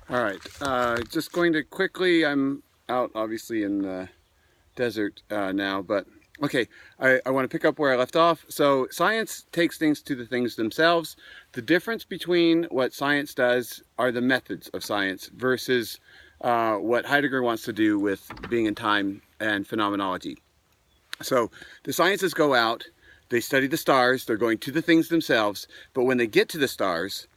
All right, just going to quickly, I'm out obviously in the desert now, but okay, I want to pick up where I left off. So science takes things to the things themselves. The difference between what science does are the methods of science versus what Heidegger wants to do with being in time and phenomenology. So the sciences go out, they study the stars, they're going to the things themselves, but when they get to the stars,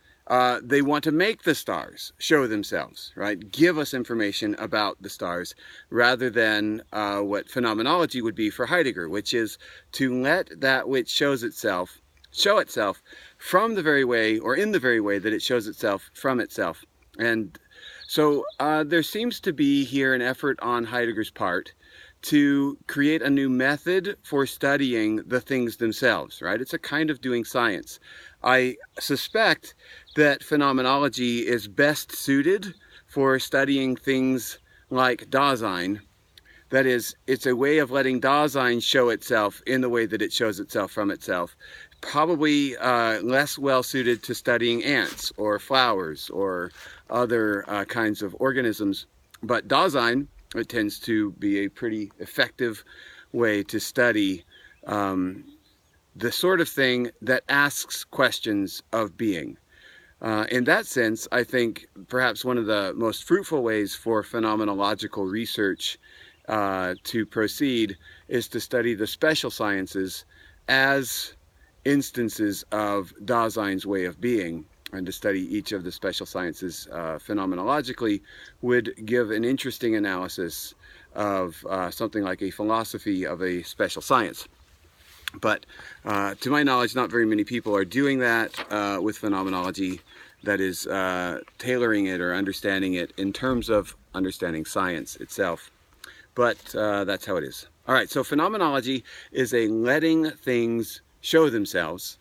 they want to make the stars show themselves, right? Give us information about the stars rather than what phenomenology would be for Heidegger, which is to let that which shows itself show itself from the very way or in the very way that it shows itself from itself. And so there seems to be here an effort on Heidegger's part to create a new method for studying the things themselves, right? It's a kind of doing science. I suspect that phenomenology is best suited for studying things like Dasein. That is, it's a way of letting Dasein show itself in the way that it shows itself from itself. Probably less well suited to studying ants or flowers or other kinds of organisms. But Dasein, it tends to be a pretty effective way to study the sort of thing that asks questions of being. In that sense, I think perhaps one of the most fruitful ways for phenomenological research to proceed is to study the special sciences as instances of Dasein's way of being. And to study each of the special sciences phenomenologically would give an interesting analysis of something like a philosophy of a special science. But to my knowledge, not very many people are doing that with phenomenology, that is, tailoring it or understanding it in terms of understanding science itself. But that's how it is. All right, so phenomenology is a letting things show themselves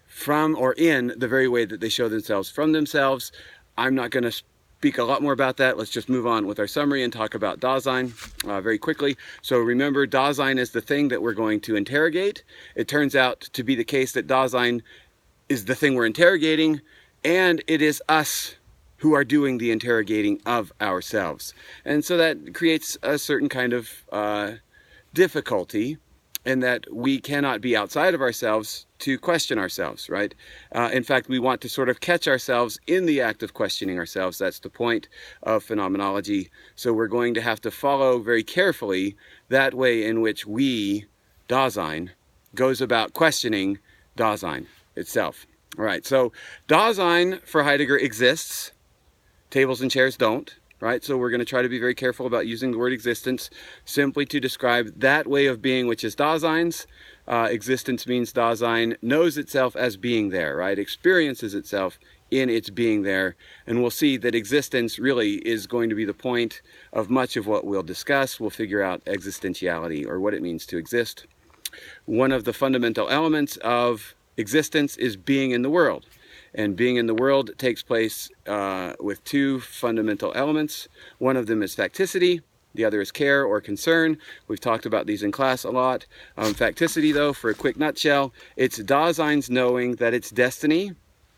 from or in the very way that they show themselves from themselves. I'm not going to speak a lot more about that. Let's just move on with our summary and talk about Dasein very quickly. So remember, Dasein is the thing that we're going to interrogate. It turns out to be the case that Dasein is the thing we're interrogating, and it is us who are doing the interrogating of ourselves. And so that creates a certain kind of difficulty in that we cannot be outside of ourselves to question ourselves, right? In fact, we want to sort of catch ourselves in the act of questioning ourselves. That's the point of phenomenology. So we're going to have to follow very carefully that way in which we, Dasein, goes about questioning Dasein itself. All right, so Dasein for Heidegger exists. Tables and chairs don't. Right? So we're going to try to be very careful about using the word existence simply to describe that way of being which is Dasein's. Existence means Dasein knows itself as being there, right? Experiences itself in its being there. And we'll see that existence really is going to be the point of much of what we'll discuss. We'll figure out existentiality, or what it means to exist. One of the fundamental elements of existence is being in the world. And being in the world takes place with two fundamental elements. One of them is facticity. The other is care or concern. We've talked about these in class a lot. Facticity, though, for a quick nutshell, it's Dasein's knowing that its destiny,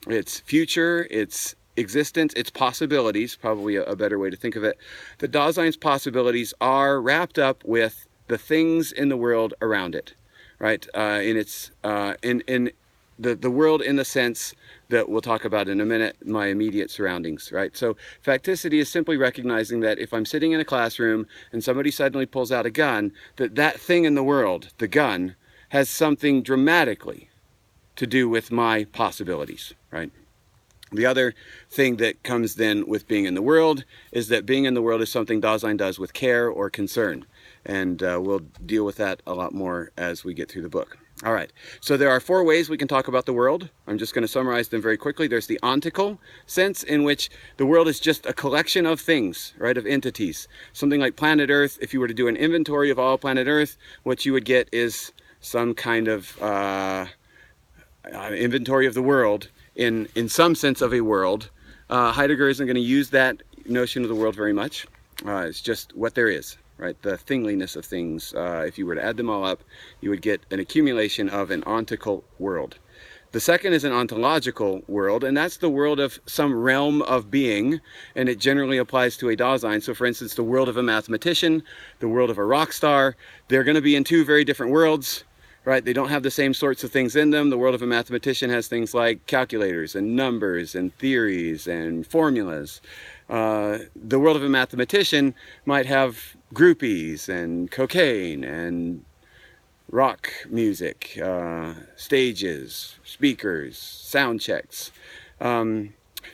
its future, its existence, its possibilities, probably a better way to think of it, that Dasein's possibilities are wrapped up with the things in the world around it, right? In the world in the sense that we'll talk about in a minute, my immediate surroundings, right? So facticity is simply recognizing that if I'm sitting in a classroom and somebody suddenly pulls out a gun, that thing in the world, the gun, has something dramatically to do with my possibilities, right? The other thing that comes then with being in the world is that being in the world is something Dasein does with care or concern. And we'll deal with that a lot more as we get through the book. All right, so there are four ways we can talk about the world. I'm just going to summarize them very quickly. There's the ontical sense, in which the world is just a collection of things, right, of entities. Something like planet Earth, if you were to do an inventory of all planet Earth, what you would get is some kind of inventory of the world in some sense of a world. Heidegger isn't going to use that notion of the world very much. It's just what there is. Right, the thingliness of things. If you were to add them all up, you would get an accumulation of an ontical world. The second is an ontological world, and that's the world of some realm of being, and it generally applies to a Dasein. So for instance, the world of a mathematician, the world of a rock star, they're going to be in two very different worlds, right? They don't have the same sorts of things in them. The world of a mathematician has things like calculators and numbers and theories and formulas. The world of a mathematician might have groupies and cocaine and rock music, stages, speakers, sound checks.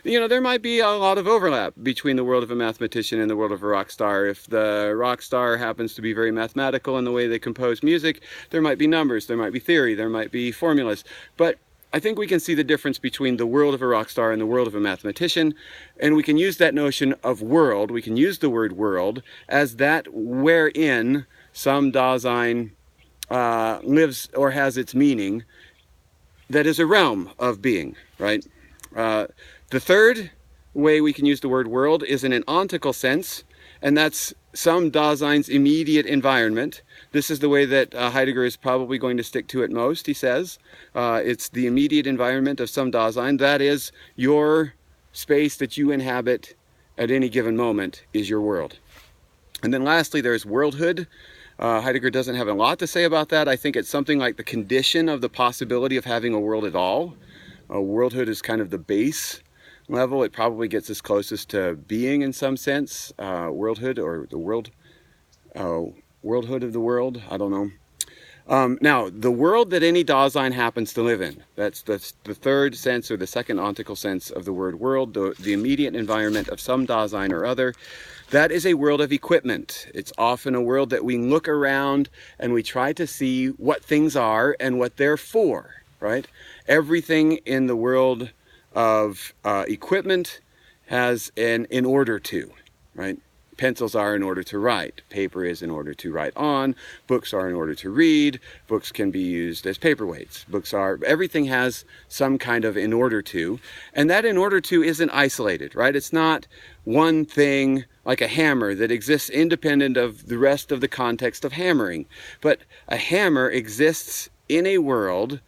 You know, there might be a lot of overlap between the world of a mathematician and the world of a rock star. If the rock star happens to be very mathematical in the way they compose music, there might be numbers, there might be theory, there might be formulas. But I think we can see the difference between the world of a rock star and the world of a mathematician, and we can use that notion of world, we can use the word world, as that wherein some Dasein lives or has its meaning, that is a realm of being, right? The third way we can use the word world is in an ontical sense, and that's some Dasein's immediate environment. This is the way that Heidegger is probably going to stick to it most, he says. It's the immediate environment of some Dasein. That is, your space that you inhabit at any given moment is your world. And then lastly, there's worldhood. Heidegger doesn't have a lot to say about that. I think it's something like the condition of the possibility of having a world at all. Worldhood is kind of the base level. It probably gets us closest to being in some sense. Worldhood, or the worldhood of the world, I don't know. Now, the world that any Dasein happens to live in, that's the third sense, or the second ontical sense of the word world, the immediate environment of some Dasein or other. That is a world of equipment. It's often a world that we look around and we try to see what things are and what they're for, right? Everything in the world of equipment has an in order to, right? Pencils are in order to write. Paper is in order to write on. Books are in order to read. Books can be used as paperweights. Everything has some kind of in order to. And that in order to isn't isolated, right? It's not one thing like a hammer that exists independent of the rest of the context of hammering. But a hammer exists in a world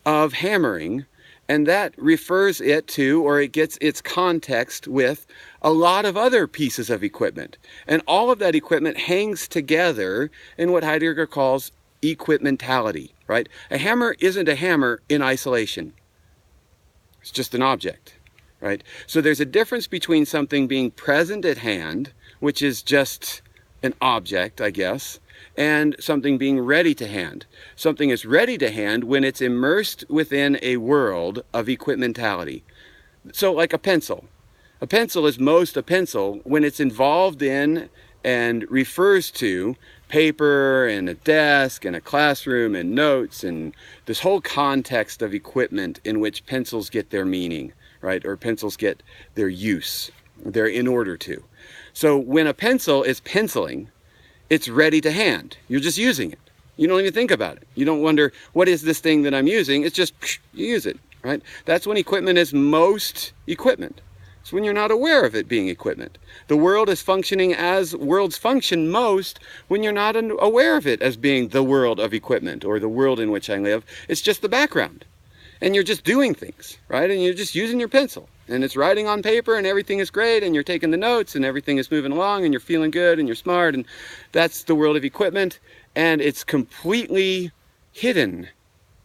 of hammering, and that refers it to, or it gets its context with, a lot of other pieces of equipment. And all of that equipment hangs together in what Heidegger calls equipmentality, right? A hammer isn't a hammer in isolation. It's just an object, right? So there's a difference between something being present at hand, which is just an object, I guess, and something being ready to hand. Something is ready to hand when it's immersed within a world of equipmentality. So like a pencil. A pencil is most a pencil when it's involved in and refers to paper and a desk and a classroom and notes and this whole context of equipment in which pencils get their meaning, right? Or pencils get their use. They're in order to. So when a pencil is penciling, it's ready to hand. You're just using it. You don't even think about it. You don't wonder, what is this thing that I'm using? It's just, you use it, right? That's when equipment is most equipment. It's when you're not aware of it being equipment. The world is functioning as worlds function most when you're not aware of it as being the world of equipment or the world in which I live. It's just the background. And you're just doing things, right? And you're just using your pencil. And it's writing on paper and everything is great and you're taking the notes and everything is moving along and you're feeling good and you're smart, and that's the world of equipment, and it's completely hidden.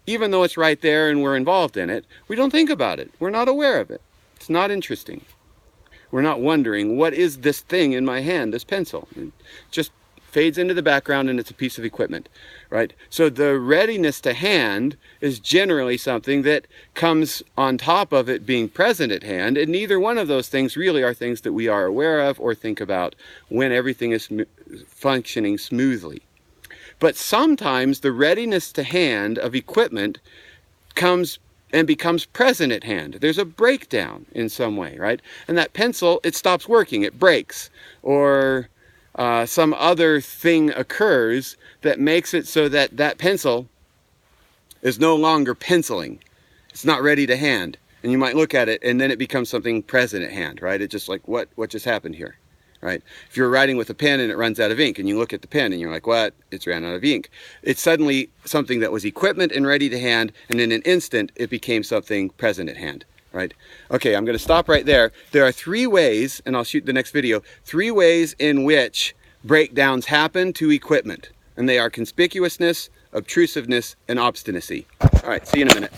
Even though it's right there and we're involved in it, we don't think about it. We're not aware of it. It's not interesting. We're not wondering, what is this thing in my hand, this pencil? It just fades into the background and it's a piece of equipment, right? So the readiness to hand is generally something that comes on top of it being present at hand, and neither one of those things really are things that we are aware of or think about when everything is functioning smoothly. But sometimes the readiness to hand of equipment comes and becomes present at hand. There's a breakdown in some way, right? And that pencil, it stops working, it breaks, or some other thing occurs that makes it so that that pencil is no longer penciling. It's not ready to hand. And you might look at it and then it becomes something present at hand, right? It's just like, what just happened here, right? If you're writing with a pen and it runs out of ink and you look at the pen and you're like, what? It's ran out of ink. It's suddenly something that was equipment and ready to hand, and in an instant it became something present at hand, right? Okay, I'm going to stop right there. There are 3 ways, and I'll shoot the next video, 3 ways in which breakdowns happen to equipment, and they are conspicuousness, obtrusiveness, and obstinacy. All right, see you in a minute.